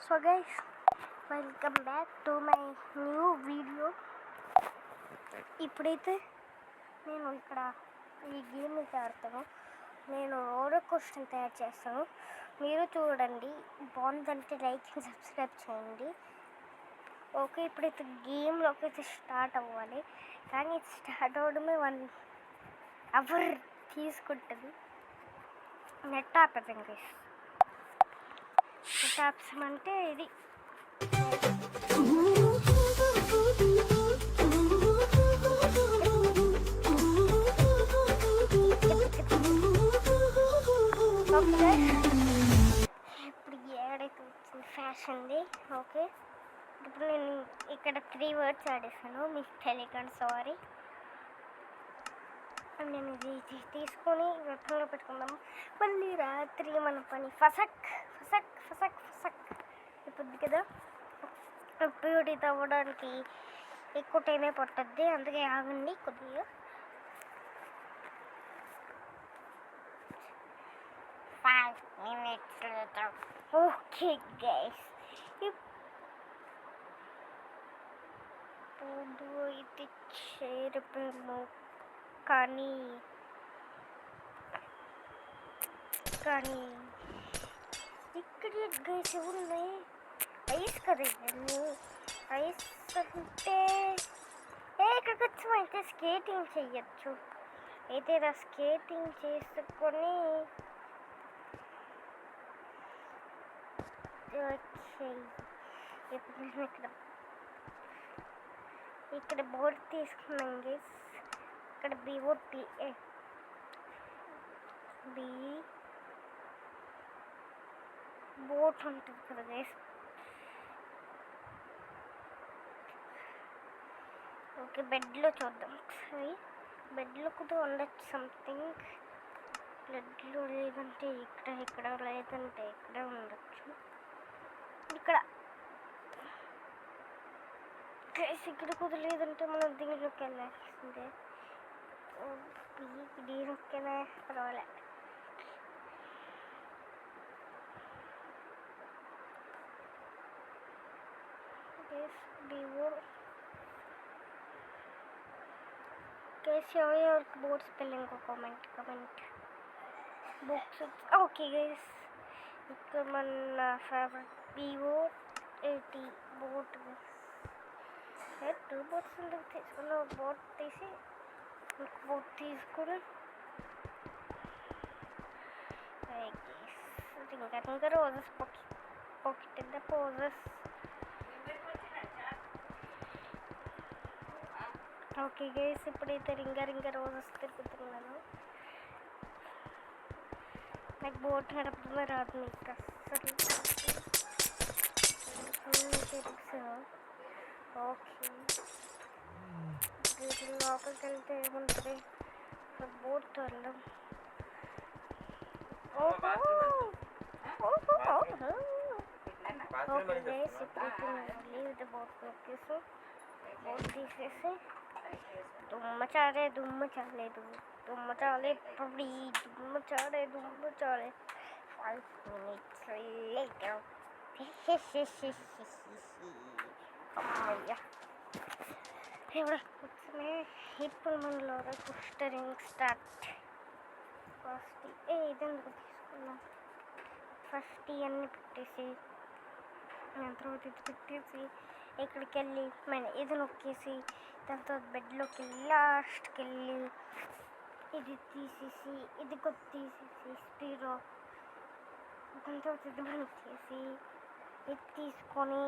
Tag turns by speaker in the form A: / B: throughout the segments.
A: So guys, welcome back to my new video. ఇప్పుడైతే నేను ఇక్కడ ఈ గేమ్ అయితే ఆడతాను. నేను రోలర్ కోస్టర్ తయారు చేస్తాను. మీరు చూడండి, బాగుందంటే లైక్ అండ్ సబ్స్క్రైబ్ చేయండి. ఓకే, ఇప్పుడైతే గేమ్లోకి అయితే స్టార్ట్ అవ్వాలి. కానీ స్టార్ట్ అవ్వడమే 1 అవర్ తీసుకుంటుంది. నెట్ ఆపేద్దాం గైస్. నెట్ ఆపేసామంటే ఇది ఇప్పుడు ఏడైతే వచ్చింది ఫ్యాషన్ది. ఓకే, ఇప్పుడు నేను ఇక్కడ 3 వర్డ్స్ ఆడేసాను, మీకు తెలియకండి, సారీ. నేను ఇది తీసుకొని రథంలో పెట్టుకుందాము. మళ్ళీ రాత్రి మన పని ఫసక్ ఫసక్ ఫసక్ ఫసక్ అయిపోద్ది కదా. ప్యూరిటీ తవ్వడానికి ఎక్కువ టైమే పట్టుద్ది, అందుకే ఆగండి కొద్దిగా. 5 minutes later. ఓకే గైస్, ఇప్పుడు ఇది చేరిపోయాము. కానీ ఇక్కడ గైస్ ఉన్నాయి ఐస్ కదా. ఇవన్నీ ఐస్ అంటే ఇక్కడికి వచ్చి అయితే స్కేటింగ్ చెయ్యొచ్చు. అయితే ఇలా స్కేటింగ్ చేసుకొని ఇప్పుడు నేను ఇక్కడ బోర్డు తీసుకున్నాం గైస్. ఇక్కడ BOT బోట్ ఉంటుంది కదా గైస్. ఓకే, బెడ్లో చూద్దాం ఒకసారి. బెడ్లో కూడా ఉండొచ్చు సంథింగ్. బెడ్లో లేదంటే ఇక్కడ లేదంటే ఇక్కడ ఉండొచ్చు. ఇక్కడ ఇక్కడ కుదరలేదంటే మనం దీనిలోకి వెళ్ళాల్సిందే. దీనికైనా పర్వాలే. ఎవరికి board spelling comment books. Okay guys, ఇక్కడ మన ఫేవరెట్ BOAT బోట్. 2 బోట్స్ ఎందుకు తీసుకున్న? బోట్ తీసి ఇంకో బోట్ తీసుకుని ఇంకా roses pocket poses. Okay guys, ఇప్పుడైతే రింగ రోజెస్ తిరుగుతున్నాను. నాకు బోట్ నడపడమే రాదు, మీకు అసలు. ఓకే, లోపలికి వెళ్తే ఏముంటుంది? బోట్ వెళ్దాం. ఓకే గైస్, ఇప్పుడైతే లీవ్ ద బోట్ నొక్కేసి బోట్ తీసేసి దుమ్మ చాలే పడి దుమ్మ చాలే 5 minutes later. ఇప్పుడు మనలో కోస్టరింగ్ స్టార్ట్. ఫస్ట్ ఇదెందుకు తీసుకున్నాం? ఫస్ట్ ఇవన్నీ పెట్టేసి దాని తర్వాత ఇది పెట్టేసి ఇక్కడికి వెళ్ళి ఇది నొక్కేసి దాని తర్వాత బెడ్లోకి లాస్ట్కి వెళ్ళి ఇది తీసేసి ఇది కొద్ది తీసేసి స్పీడో దాని తర్వాత ఇది నొక్కేసి ఇది తీసుకొని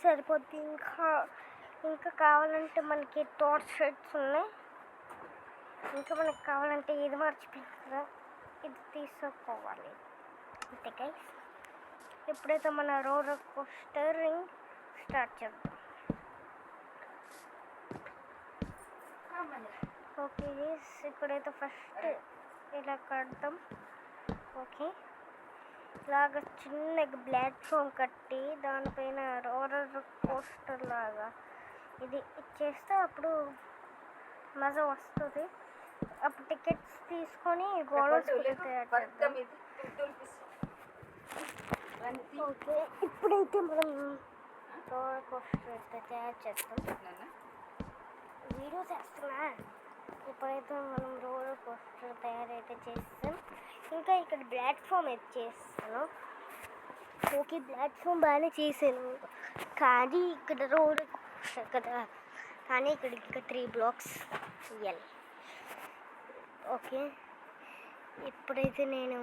A: సరిపోద్ది. ఇంకా కావాలంటే మనకి టార్చ్ లైట్స్ ఉన్నాయి. ఇంకా మనకి కావాలంటే ఇది మర్చిపోయింది కదా, ఇది తీసుకోవాలి. అంతే గైస్, ఇప్పుడైతే మన రోలర్ కోస్టరింగ్ స్టార్ట్ చేద్దాం. ఓకే గైస్, ఇప్పుడైతే ఫస్ట్ ఇలా కడదాం. ఓకే, ఇలాగ చిన్నగా ప్లాట్ఫామ్ కట్టి దానిపైన రోలర్ కోస్టర్ లాగా ఇది ఇచ్చేస్తే అప్పుడు మజా వస్తుంది. అప్పుడు టికెట్స్ తీసుకొని బోనస్ తయారు చేద్దాం. ఓకే, ఇప్పుడైతే మనం రోలర్ కోస్టర్ అయితే తయారు చేస్తాం. వీడియో చేస్తున్నా. ఇప్పుడైతే మనం రోలర్ కోస్టర్ తయారైతే చేస్తాం. ఇంకా ఇక్కడ ప్లాట్ఫామ్ అయితే చేస్తాను. ఓకే, ప్లాట్ఫామ్ బాగానే చేశాను, కానీ ఇక్కడ రోలర్ కోస్టర్ కదా, కానీ ఇక్కడ ఇంకా 3 బ్లాక్స్ ఇవ్వాలి. ఓకే, ఇప్పుడైతే నేను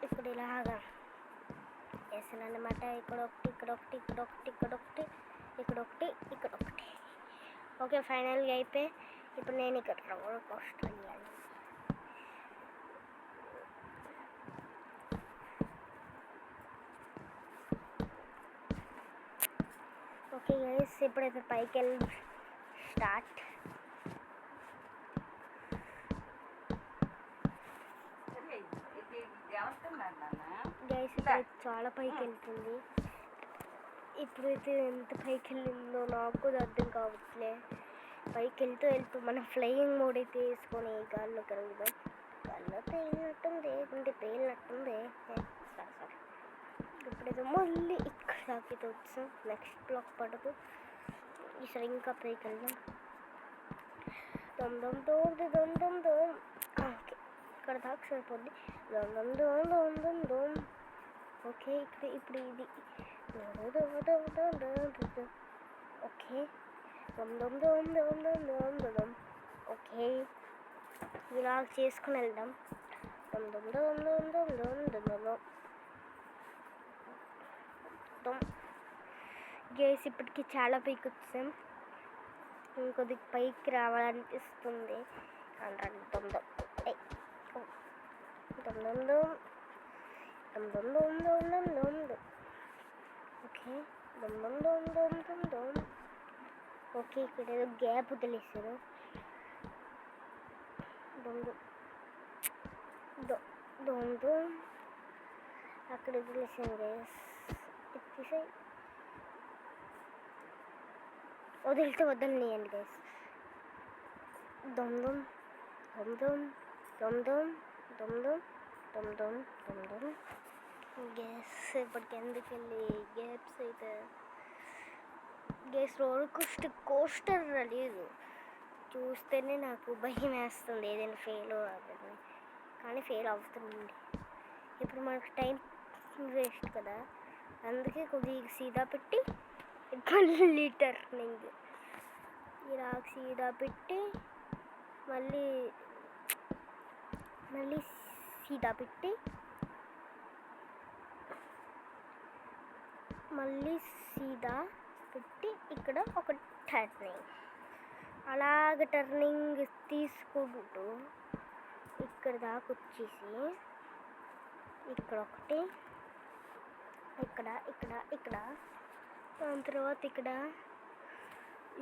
A: ఇప్పుడు ఇలాగా వేసాను అన్నమాట. ఇక్కడ ఒకటి, ఇక్కడ ఒకటి, ఇక్కడ ఒకటి, ఇక్కడ ఒకటి, ఇక్కడ ఒకటి, ఇక్కడ ఒకటి. ఓకే, ఫైనల్గా అయిపోయి ఇప్పుడు నేను ఇక్కడ రోలర్ కోస్టర్ వేయాలి. ఓకే గైస్, ఇప్పుడైతే పైకి వెళ్ళి స్టార్ట్. గైస్ ఇప్పుడు చాలా పైకి వెళ్తుంది. ఇప్పుడైతే ఎంత పైకి వెళ్ళిందో నాకు కూడా అర్థం కావట్లే. పైకి వెళ్తూ మనం ఫ్లయింగ్ మోడ్ అయితే వేసుకొని గాల్లో కరుగుదాం. గాల్లో తేలినట్టుంది, అంటే పేలినట్టుంది. సరే, ఇప్పుడైతే మళ్ళీ ఇక్కడ దాకైతే వచ్చాం. నెక్స్ట్ బ్లాక్ పడదు, ఈసారి ఇంకా పైకి వెళ్దాం. దమ్ దమ్ దోమ్ దమ్ దమ్ దోమ్. ఓకే, ఇక్కడ దాకా సరిపోద్ది. దమ్ దమ్ దోమ్ దమ్ దమ్ దోమ్. ఓకే, ఇప్పుడు ఇది. ఓకే, దమ్ దమ్ దోమ్ దమ్ దమ్ దోమ్ దమ్. ఓకే, ఇలా చేసుకుని వెళ్దాం. దమ్ దమ్ దోమ్ దమ్ దమ్ దమ్ దమ్ దమ్. గేస్ ఇప్పటికి చాలా పైకి వచ్చాం. ఇంకొద్ది పైకి రావాలనిపిస్తుంది. దమ్ దమ్ ఓకే, ఓకే, ఇక్కడ ఏదో గ్యాప్ వదిలేసారు. అక్కడ వదిలేసాను గైస్. తీసాయి వదిలితే వద్దనియండి గైస్. దమ్ దమ్ దమ్ దమ్ దమ్ దమ్ దమ్ దమ్ దమ్ దమ్ దమ్ దమ్. గ్యాస్ ఇప్పటికి ఎందుకు వెళ్ళి గ్యాప్స్ అయితే గ్యాస్ రోలర్ కోస్టర్ లేదు. చూస్తేనే నాకు భయం వేస్తుంది ఏదైనా ఫెయిల్ అవ్వదని, కానీ ఫెయిల్ అవుతుంది. ఇప్పుడు మనకు టైం వేస్ట్ కదా, అందుకే కొద్దిగా సీదా పెట్టి మళ్ళీ టర్నింగ్ ఇలా సీదా పెట్టి మళ్ళీ సీదా పెట్టి ఇక్కడ ఒక టర్నింగ్, అలాగ టర్నింగ్ తీసుకుంటూ ఇక్కడ దాకా వచ్చేసి ఇక్కడ ఒకటి, ఇక్కడ దాని తర్వాత ఇక్కడ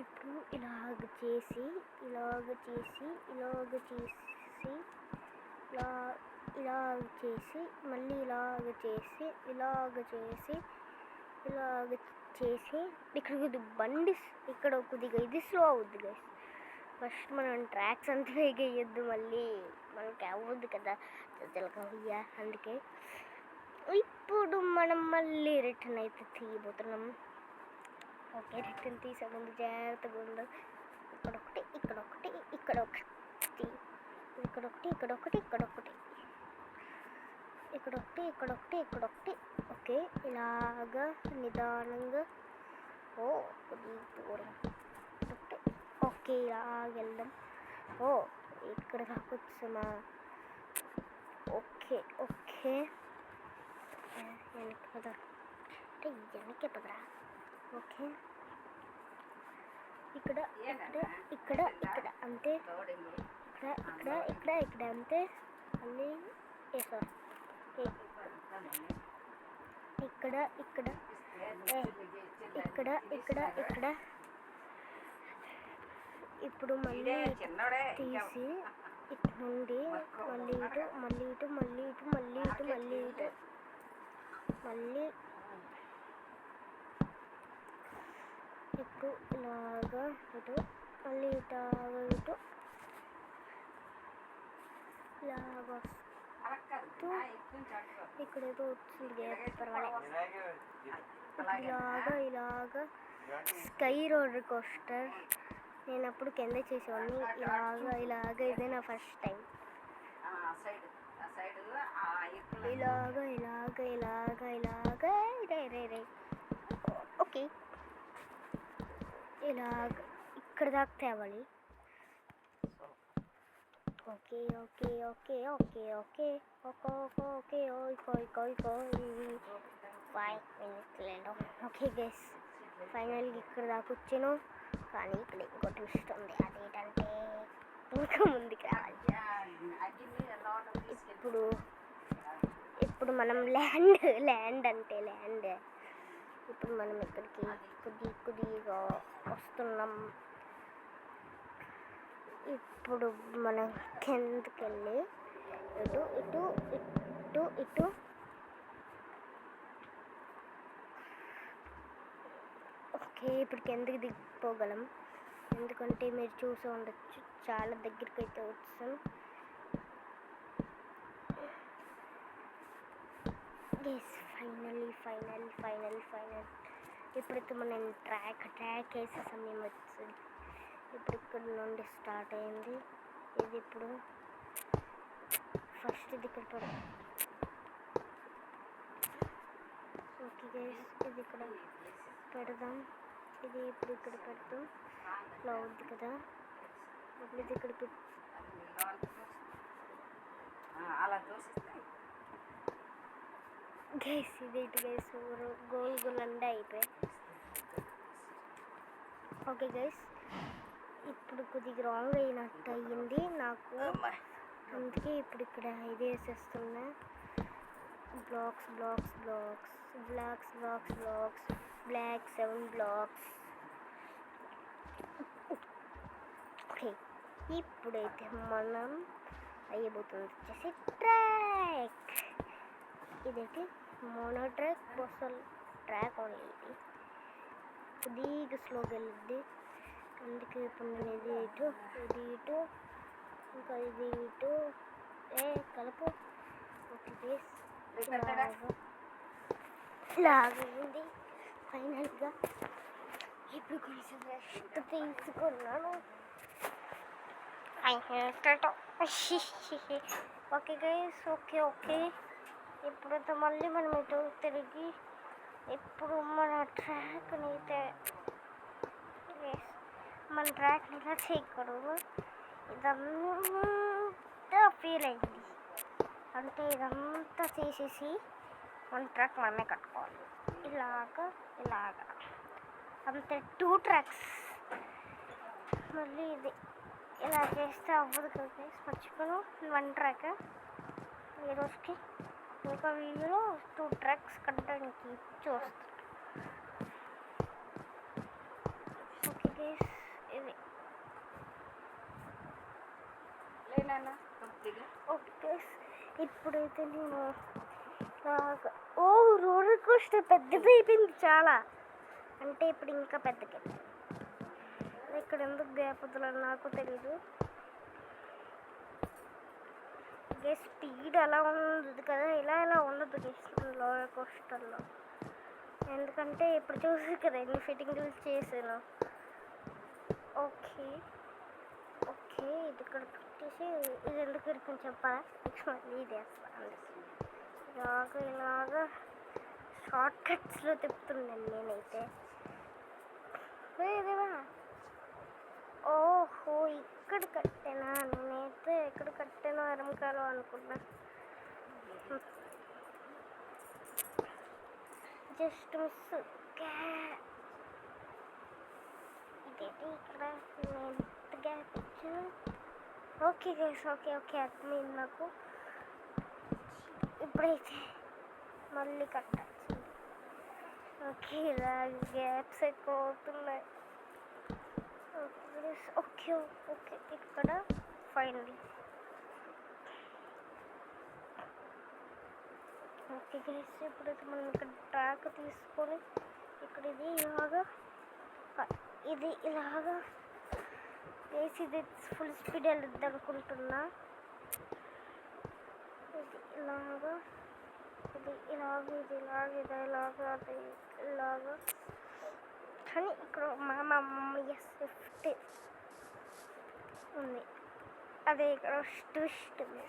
A: ఇప్పుడు ఇలాగ చేసి మళ్ళీ ఇలాగ చేసి ఇక్కడ కొద్దిగా బండి ఇక్కడ కొద్దిగా ఇది స్లో అవుద్ది గైస్. ఫస్ట్ మనం ట్రాక్స్ అంతా వేయద్దు, మళ్ళీ మనకి అవ్వద్దు కదా జలకయ్యా. అందుకే ఇప్పుడు మనం మళ్ళీ రిటర్న్ అయితే తీయబోతున్నాం. ఓకే, రిటర్న్ తీసే ముందు జాగ్రత్తగా ఉండదు. ఇక్కడొకటి. ఓకే, ఇలాగా నిదానంగా కొద్దిగా దూరం. ఓకే, ఇలాగ వెళ్దాం. ఇక్కడ దాకా వచ్చామా? ఓకే, వెనక్కి పదరా. ఓకే, ఇక్కడ అంతే. ఇక్కడ అంతే. మళ్ళీ ఇక్కడ ఇప్పుడు మళ్ళీ తీసి ఇటు నుండి మళ్ళీ ఇప్పుడు ఇలాగా ఇటు మళ్ళీ ఇటు ఇలాగ వస్తూ ఇక్కడ ఏదో వచ్చింది పర్వాలేదు. ఇలాగా స్కై రోలర్ కోస్టర్ నేను అప్పుడు కింద చేసేవాడిని. ఇలాగ ఇదే నా ఫస్ట్ టైం. ఇలాగ రే ఓకే ఇలాగ ఇక్కడ దాకా తేవాలి. ఓకే 5 minutes లేను. ఓకే గైస్ ఫైనల్గా ఇక్కడ దాకా వచ్చాను. కానీ ఇక్కడ ఇంకో ట్విస్ట్ ఉంది. అదేంటంటే ఇంకా ముందుకు రావాలి. ఇప్పుడు మనం ల్యాండ్ ఇప్పుడు మనం ఇక్కడికి కొద్దిగా వస్తున్నాం. ఇప్పుడు మనం కిందకి వెళ్ళి ఇటు ఓకే ఇప్పుడు కిందకి దిగిపోగలం. ఎందుకంటే మీరు చూసి ఉండొచ్చు చాలా దగ్గరికి అయితే వచ్చాం. ఫైనల్ ఇప్పుడైతే మనం ట్రాక్ వేసే సమయం వచ్చింది. ఇప్పుడు ఇక్కడ నుండి స్టార్ట్ అయింది. ఇది ఇప్పుడు ఫస్ట్ ఇది ఇక్కడ పెడదాం. ఓకే గైస్ ఇది ఇక్కడ పెడదాం. ఇది ఇప్పుడు ఇక్కడ పెడతాం. ఇట్లా అవుద్ది కదా. ఇప్పుడు ఇది ఇక్కడ గైస్ ఇది ఇటు గైస్ గోల్ అండే అయిపోయాయి. ఓకే గైస్ ఇప్పుడు కొద్దిగా రాంగ్ అయినట్టు అయ్యింది నాకు. అందుకే ఇప్పుడు ఇక్కడ ఇది వేసేస్తున్నా. Blocks block 7 blocks. ఓకే ఇప్పుడైతే మనం అయ్యబోతుంది వచ్చేసి ట్రాక్. ఇదైతే మోనో ట్రాక్ బస్సల్ ట్రాక్ ఓన్లీ. ఇది కొద్దిగా స్లోగా వెళ్ళిద్ది. అందుకే ఇప్పుడు నేను ఇది ఇటు ఇంకా ఇది ఇటు కలుపు. ఓకే లాగింది ఫైనల్గా. ఇప్పుడు కొంచెం రెస్ట్ తీసుకున్నాను. ఓకే గైస్ ఓకే ఇప్పుడైతే మళ్ళీ మనం ఇటు తిరిగి ఇప్పుడు మన ట్రాక్ని ఇలా చేయకూడదు. ఇదంతా ఫీల్ అయింది. అంటే ఇదంతా చేసేసి మన ట్రాక్ మనమే కట్టుకోవాలి. ఇలాగా అంతే 2 ట్రాక్స్. మళ్ళీ ఇది ఇలా చేస్తే అవ్వదు కదా. మర్చిపోను 1 ట్రాక్ ఈ రోజుకి. ఇంకా వీడియోలో 2 ట్రాక్స్ కట్టడానికి చూస్తాను. ఓకే గైస్ ఇది ఓకే గైస్ ఇప్పుడైతే నేను రోలర్ కోస్టర్ పెద్దది అయిపోయింది చాలా. అంటే ఇప్పుడు ఇంకా పెద్దగా ఇక్కడ ఎందుకు గ్యాప్ వదలని నాకు తెలీదు. స్పీడ్ అలా ఉండదు కదా, ఇలా ఉండదు రోలర్ కోస్టర్లో. ఎందుకంటే ఇప్పుడు చూసి కదా ఎన్ని ఫిట్టింగ్లు చేసాను. ఓకే ఇది ఇక్కడ పెట్టేసి ఇది ఎందుకు ఇరుకుని చెప్పాలా. నెక్స్ట్ మళ్ళీ ఇది వేస్తాను. ఇలాగా షార్ట్ కట్స్లో తిప్పుతున్నాను నేనైతే. ఓహో ఇక్కడ కట్టానా. నేనైతే ఎక్కడ కట్టానో ఎరంకాలో అనుకున్నా. Just miss. ఇదేంటి ఇక్కడ నేను గ్యాప్ ఇచ్చాను. ఓకే గైస్ ఓకే అర్థమైంది నాకు. ఇప్పుడైతే మళ్ళీ కట్టాల్సింది. ఓకే ఇలా గ్యాప్స్ ఎక్కువ అవుతున్నాయి. ఓకే ఇక్కడ ఫైనలీ ఓకే గైస్ ఇప్పుడైతే మనం ఇక్కడ ట్రాక్ తీసుకొని ఇక్కడ ఇది ఇలాగా వేసి ఇది ఫుల్ స్పీడ్ వెళ్ళద్దు అనుకుంటున్నా. ఇలాగా ఇది ఇది ఇలాగా అది ఇలాగా. కానీ ఇక్కడ మా మమ్మీ స్విఫ్ట్ ఉంది. అదే ఇక్కడ ట్విస్ట్ ఉంది.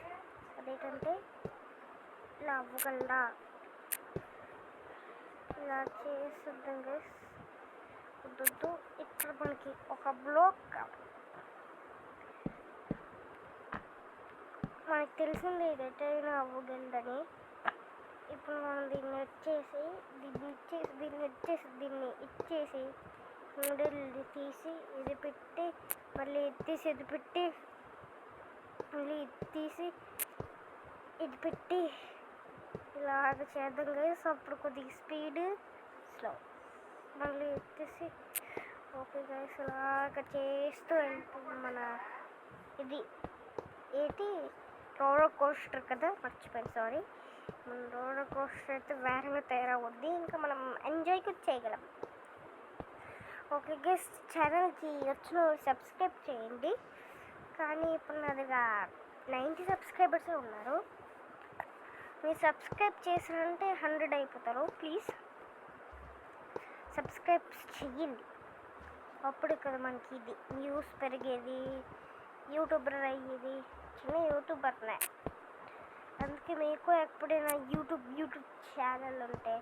A: అదేంటంటే ఇలా అవ్వగలరా, ఇలా చేస్తుంటాం గైస్. వద్దు, ఇక్కడ మనకి ఒక బ్లాక్ కావాలి. మనకు తెలిసింది ఇది ఎటైనా అవ్వగలదని. ఇప్పుడు మనం దీన్ని వచ్చేసి దీన్ని ఇచ్చేసి మిడిల్ తీసి ఇది పెట్టి మళ్ళీ తీసి ఇది పెట్టి మళ్ళీ ఇది తీసి ఇది పెట్టి ఇలాగ చేద్దాం గైస్. అప్పుడు కొద్దిగా స్పీడ్ స్లో మళ్ళీ ఎత్తేసి ఓకే గైస్ ఇలాగ చేస్తూ వెళ్తుంది. మన ఇది ఏంటి రోలర్ కోస్టర్ కదా, మర్చిపోయాను, సారీ. మన రోలర్ కోస్టర్ అయితే వేరంగా తయారవుద్ది. ఇంకా మనం ఎంజాయ్ కూడా చేయగలం. ఓకే గైస్, ఛానల్కి వచ్చిన సబ్స్క్రైబ్ చేయండి. కానీ ఇప్పుడు నా దగ్గర 90 సబ్స్క్రైబర్సే ఉన్నారు. మీరు సబ్స్క్రైబ్ చేసారంటే 100 అయిపోతారు. ప్లీజ్ సబ్స్క్రైబ్ చెయ్యండి. అప్పుడు కదా మనకి ఇది వ్యూస్ పెరిగేది, యూట్యూబర్ అయ్యేది. చిన్న యూట్యూబర్నే. అందుకే మీకు ఎప్పుడైనా యూట్యూబ్ ఛానల్ ఉంటే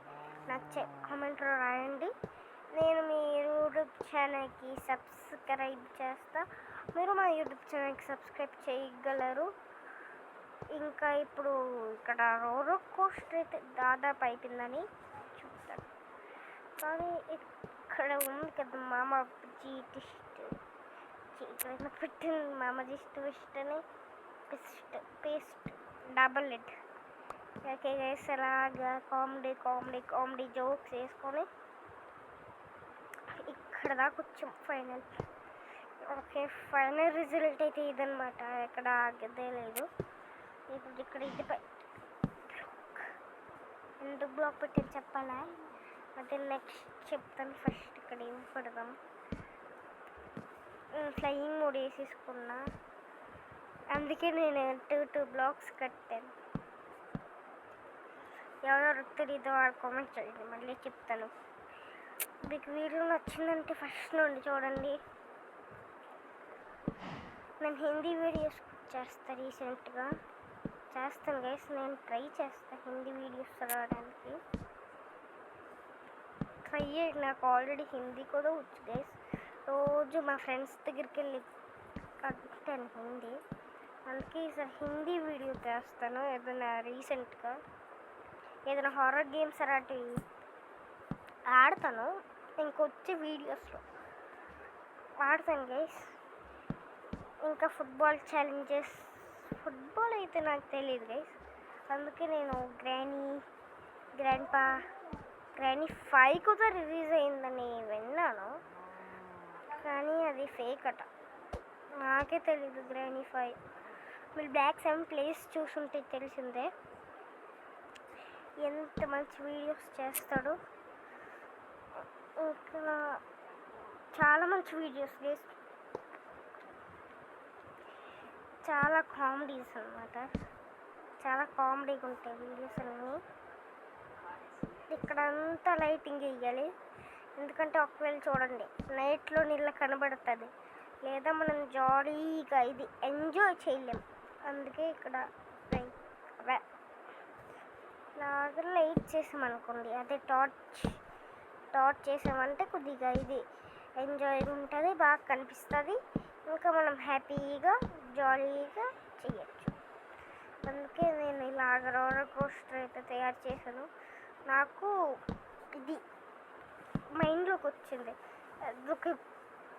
A: నాకు కామెంట్లో రాయండి. నేను మీ యూట్యూబ్ ఛానల్కి సబ్స్క్రైబ్ చేస్తా. మీరు మా యూట్యూబ్ ఛానల్కి సబ్స్క్రైబ్ చేయగలరు. ఇంకా ఇప్పుడు ఇక్కడ రోలర్ కోస్టర్ అయితే దాదాపు అయిపోయిందని చూస్తాను. కానీ ఇక్కడ ఉంది కదా మామాజీ ట్విస్ట్, ఇక్కడ పెట్టింది మామాజీ ట్విస్ట్ అని పేస్ట్ డబల్ ఎడ్. ఓకే గైస్, అలాగా కామెడీ జోక్స్ వేసుకొని ఇక్కడ దాకా వచ్చాం ఫైనల్. ఓకే, ఫైనల్ రిజల్ట్ అయితే ఇదనమాట. ఎక్కడ ఆగదే లేదు. ఇప్పుడు ఇక్కడ ఇది ఎందుకు బ్లాక్ పెట్టని చెప్పాలా, అదే నెక్స్ట్ చెప్తాను. ఫస్ట్ ఇక్కడ ఏం పెడదాం. ఫ్లయింగ్ మోడ్ వేసేసుకున్నా, అందుకే నేను 2 బ్లాక్స్ కట్టాను. ఎవరెవరు తెలీదో వాళ్ళు కామెంట్ చేయండి, మళ్ళీ చెప్తాను. మీకు వీడియో నచ్చిందంటే ఫస్ట్ నుండి చూడండి. నేను హిందీ వీడియోస్ చేస్తాను, రీసెంట్గా చేస్తాను గైస్. నేను ట్రై చేస్తాను హిందీ వీడియోస్ చదవడానికి. ట్రై చేయండి, నాకు ఆల్రెడీ హిందీ కూడా వచ్చు గైస్. రోజు మా ఫ్రెండ్స్ దగ్గరికి వెళ్ళి కట్టాను హిందీ. అందుకే ఈసారి హిందీ వీడియో చేస్తాను. ఏదైనా రీసెంట్గా ఏదైనా హారర్ గేమ్స్ అలాంటివి ఆడతాను. ఇంకొచ్చే వీడియోస్లో ఆడతాను గైస్. ఇంకా ఫుట్బాల్ ఛాలెంజెస్, ఫుట్బాల్ అయితే నాకు తెలియదు గైస్. అందుకే నేను గ్రాండ్ 5 కూడా రిలీజ్ అయిందని విన్నాను. కానీ అది ఫేక్ అట, నాకే తెలీదు. గ్రాండ్ 5 మీరు బ్లాక్ 7 ప్లేస్ చూసుంటే తెలిసిందే. ఎంత మంచి వీడియోస్ చేస్తాడు. ఇంకా చాలా మంచి వీడియోస్ గైస్, చాలా కామెడీస్ అన్నమాట. చాలా కామెడీగా ఉంటాయి వీడియోస్ అన్నీ. ఇక్కడ అంతా లైటింగ్ వేయాలి, ఎందుకంటే ఒకవేళ చూడండి నైట్లో నీళ్ళ కనబడుతుంది, లేదా మనం జాలీగా ఇది ఎంజాయ్ చేయలేం. అందుకే ఇక్కడ లాగా లైట్ చేసామనుకోండి, అదే టార్చ్ చేసామంటే కొద్దిగా ఇది ఎంజాయ్ ఉంటుంది, బాగా కనిపిస్తుంది. ఇంకా మనం హ్యాపీగా జాలీగా చేయొచ్చు. అందుకే నేను ఇలాగ రోలర్ కోస్టర్ అయితే తయారు చేశాను. నాకు ఇది మైండ్లోకి వచ్చింది.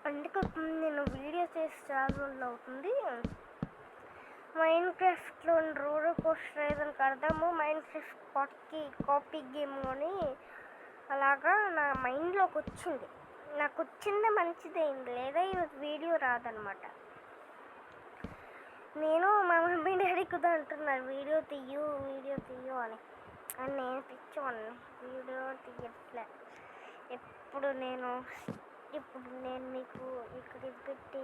A: అందుకే నేను వీడియో చేసి చాలా రోజులు అవుతుంది. మైండ్ క్రాఫ్ట్లో రోలర్ కోస్టర్ ఏదైనా కడదాము, మైండ్ క్రాఫ్ట్ కాపీ గేమ్ అని అలాగా నా మైండ్లోకి వచ్చింది. నాకు వచ్చిందే మంచిదైంది, లేదా ఈ వీడియో రాదనమాట. నేను మా మమ్మీ డాడీ కూడా అంటున్నారు వీడియో తీయు అని. కానీ నేను పిచ్చోని, వీడియో తీయట్లే. ఇప్పుడు నేను మీకు ఇక్కడ పెట్టి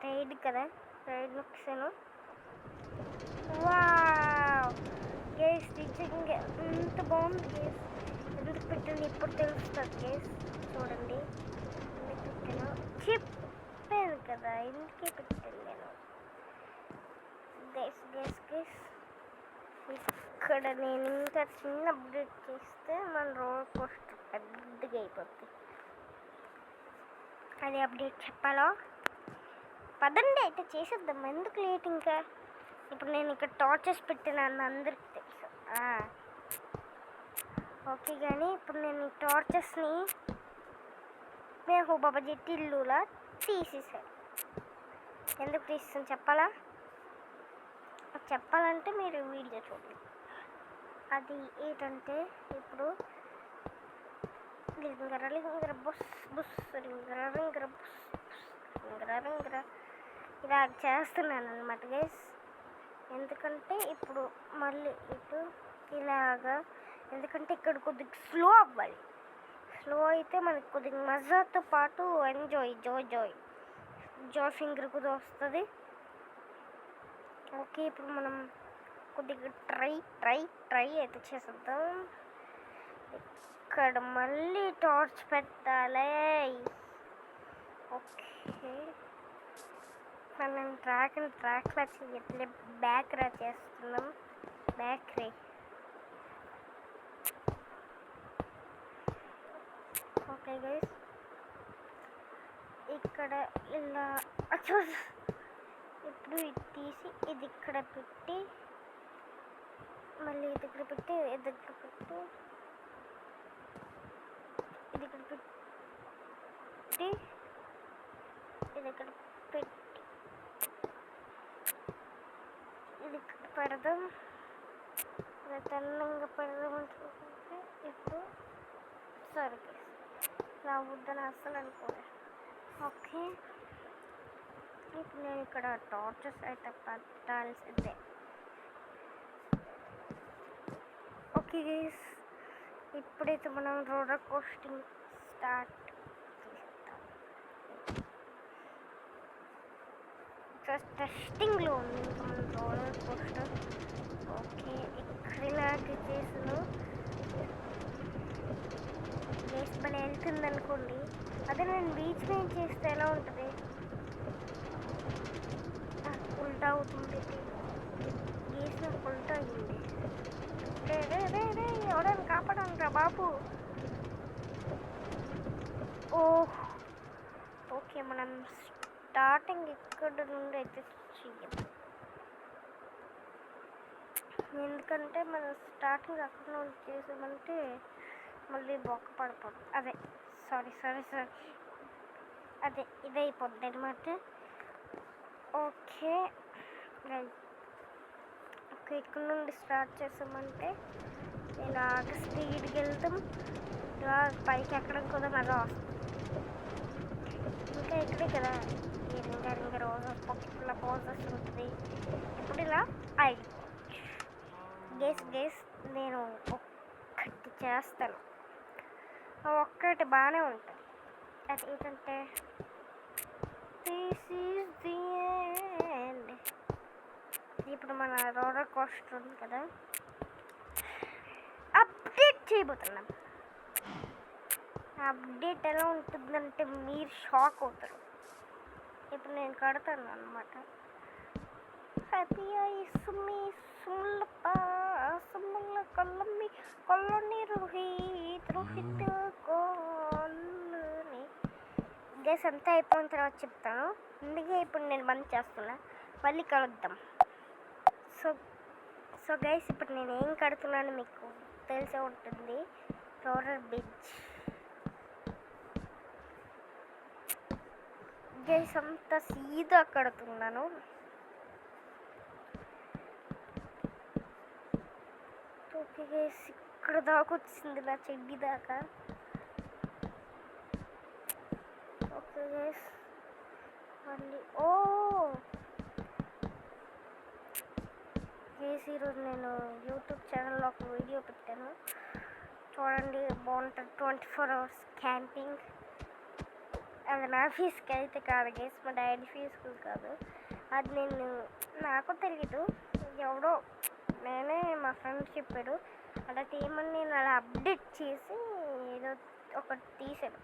A: రైడ్ కదా, రైడ్ నొక్కాను. వావ్, బాగుంది గేస్. ఎందుకు పెట్టాను ఇప్పుడు తెలుస్తుంది గేస్. చూడండి ఎందుకు పెట్టాను చెప్పాను కదా, ఎందుకే పెట్టాను నేను. గేస్ గేస్ గేస్ ఇక్కడ నేను ఇంకా చిన్న అప్డేట్ చేస్తే మన రోలర్ కోస్టర్ పెద్దగా అయిపోద్ది. అది అప్డేట్ చెప్పాలో పదండి అయితే చేసేద్దాం, ఎందుకు లేట్ ఇంకా. ఇప్పుడు నేను ఇక్కడ టార్చెస్ పెట్టినాను అందరికి తెలుసు. ఓకే కానీ ఇప్పుడు నేను ఈ టార్చెస్ని మేము బాబా జెట్టిల్లులా తీసేసాను. ఎందుకు తీస్తాను చెప్పాలంటే మీరు వీడియో చూడండి. అది ఏంటంటే ఇప్పుడు లింగర లింగర బుస్ బుస్ లింగర లింగర బుస్ లింగర లింగర ఇలా చేస్తున్నాను అనమాట గైస్. ఎందుకంటే ఇప్పుడు మళ్ళీ ఇటు ఇలాగా, ఎందుకంటే ఇక్కడ కొద్దిగా స్లో అవ్వాలి. స్లో అయితే మనకి కొద్దిగా మజాతో పాటు ఎంజాయ్ జాయ్ ఫింగర్ కూడా వస్తుంది. ఓకే ఇప్పుడు మనం కొద్దిగా ట్రై అయితే చేసేద్దాం. ఇక్కడ మళ్ళీ టార్చ్ పెట్టాలి. ఓకే మనం ట్రాక్లా చేయట్లే, బ్యాక్ రా చేస్తున్నాం. బ్యాక్ రే. ఓకే గైస్ ఇక్కడ ఇలా ఇప్పుడు ఇది తీసి ఇది ఇక్కడ పెట్టి మళ్ళీ ఇది ఇక్కడ పెట్టి ఇది ఇక్కడ పెట్టి ఇది ఇక్కడ పెట్టి ఇది ఇక్కడ పెట్టి ఇది ఇక్కడ పెడదాం. తెల్లంగా పెడదాం అనుకుంటే ఇప్పుడు సరే ఇలా వద్దని అస్సలు అనుకోలేదు. ఓకే ఇప్పుడు నేను ఇక్కడ టార్చెస్ అయితే పెట్టాల్సిందే. ఓకే గైస్ ఇప్పుడైతే మనం రోలర్ కోస్టింగ్ స్టార్ట్ చేస్తాం. జస్ట్ టెస్టింగ్లో ఉంది ఇంకా మన రోలర్ కోస్టర్. ఓకే ఇక్కడ ఇలాంటి చేసాను గైస్, మన వెళ్తుంది అనుకోండి. అదే నేను బీచ్ మీద చేస్తే ఎలా ఉంటుంది, ఉల్టా అవుతుంది. గీసిన ఉల్టా అయ్యింది. రే ఎవరైనా కాపాడండి బాబు. ఓకే మనం స్టార్టింగ్ ఇక్కడ నుండి అయితే చెయ్యదు, ఎందుకంటే మనం స్టార్టింగ్ అక్కడ నుండి చేసామంటే మళ్ళీ బొక్క పడిపోతుంది. అదే సారీ అదే ఇదైపోద్ది అనమాట. ఓకే ఇక్కడ నుండి స్టార్ట్ చేసామంటే ఇలాగ స్పీడ్కి వెళ్తాం. ఇలా పైకి ఎక్కడం కూడా మజా వస్తుంది. ఇంకా ఇక్కడే కదా ఇంకా రోజు పక్కల పోజెస్ ఉంటుంది. ఇప్పుడు ఇలా గేస్ నేను ఒక్కటి చేస్తాను, ఒక్కటి బాగానే ఉంటుంది. అది ఏంటంటే దిస్ ఈజ్ ది ఎండ్. ఇప్పుడు మన రోలర్ కోస్టర్ ఉంది కదా, అప్డేట్ చేయబోతున్నాం. అప్డేట్ ఎలా ఉంటుందంటే మీరు షాక్ అవుతారు. ఇప్పుడు నేను కడతాను అన్నమాట. గైస్ అంతా అయిపోయిన తర్వాత చెప్తాను, అందుకే ఇప్పుడు నేను బంద్ చేస్తున్నా. మళ్ళీ కలుద్దాం. సో గైస్ ఇప్పుడు నేను ఏం కడుతున్నాను మీకు తెలిసే ఉంటుంది. రోలర్ బ్రిడ్జ్ గైస్ అంతా సీదా కడుతున్నాను. ఓకే గైస్ ఇక్కడ దాకా వచ్చింది నా చెడ్డి దాకా. ఓకే గైస్ మళ్ళీ గైస్ ఈరోజు నేను యూట్యూబ్ ఛానల్లో ఒక వీడియో పెట్టాను, చూడండి బాగుంటుంది. 24 hours క్యాంపింగ్. అది నా ఫీజుకి అయితే కాదు గైస్, మా డాడీ ఫీజుకి కాదు. అది నాకు తెలీదు, ఎవడో నేనే మా ఫ్రెండ్ చెప్పాడు అలా తీయమని, నేను అలా అప్డేట్ చేసి ఏదో ఒకటి తీసాను.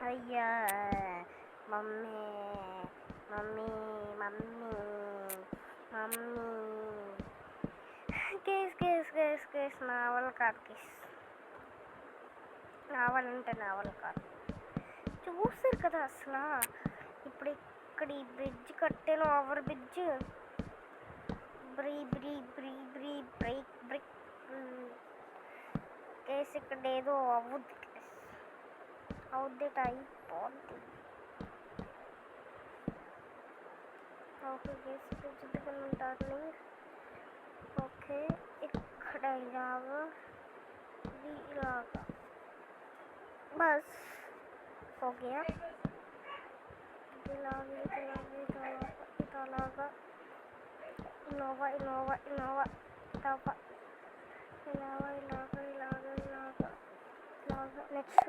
A: అయ్యా mummy mummy mummy mummy case novel కాదు, నావలంటే నావల్ కాదు. చూసారు కదా అసలు ఇప్పుడు ఇక్కడ ఈ బ్రిడ్జ్ కట్టాను, ఓవర్ బ్రిడ్జ్. బ్రేక్ కేస్ ఇక్కడ ఏదో అవుద్ది, అయిపోద్ది. ఓకే కేస్ బ్రిడ్జ్ ఉంటారు. ఓకే ఇక్కడ ఇలాగా, ఇది ఇలాగా, బస్ ఓకే. ఇలాగా ఇన్నోవా ఇలాగా నెక్స్ట్